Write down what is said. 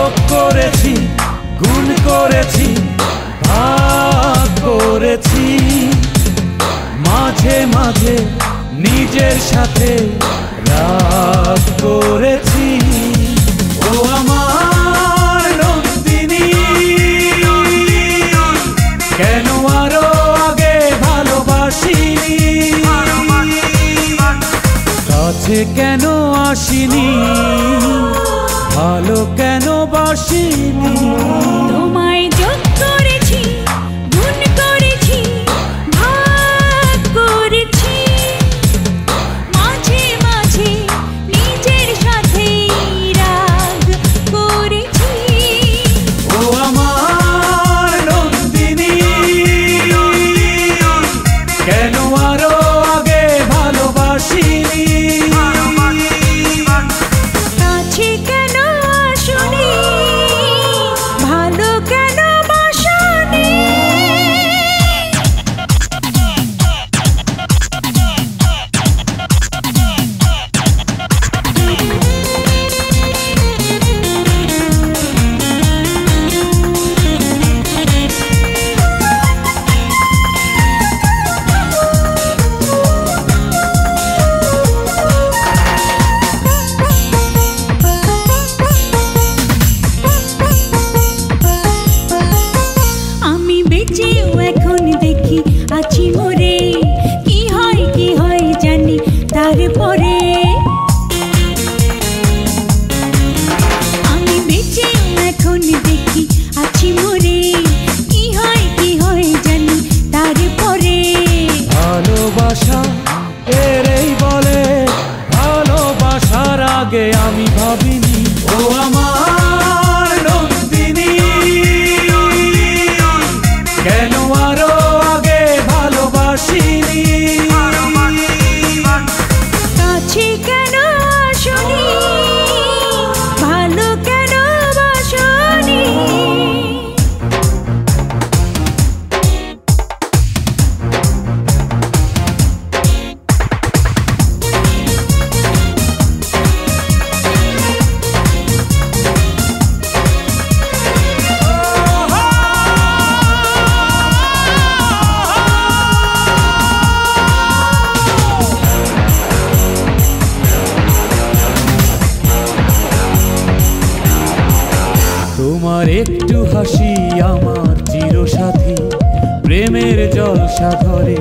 যোগ করেছি, গুণ করেছি, ভাগ করেছি, মাঝে মাঝে নিজের সাথে রাগ করেছি। ও আমার নন্দিনী, কেন আরো আগে ভালোবাসিনি, কাছে কেন আসিনি, ভালো কেন বাসিনি। তোমায় যোগ করেছি, গুণ করেছি, ভাগ করেছি, মাঝে মাঝে নিজের সাথে রাগ করেছি। ও আমার নন্দিনী, কেন আরো আগে ভালোবাসিনি, কাছে কেন আসনি, ভালো কেন বাসনি। আমি বেঁচেও এখন দেখি আছি মরে, কি হয় জানি তারপরে। আমি বেঁচেও এখন দেখি আছি মরে, কি হয় জানি তারপরে। ভালোবাসা এরই বলে, ভালোবাসার আগে আমি ভাবিনি। ও আমার নন্দিনী, কেন আরো আগে ভালোবাসিনি, কাছে কেন আসনি, ভালো কেন বাসনি। তোমার একটু হাসি আমার চিরসাথী, প্রেমের জলসাঘরে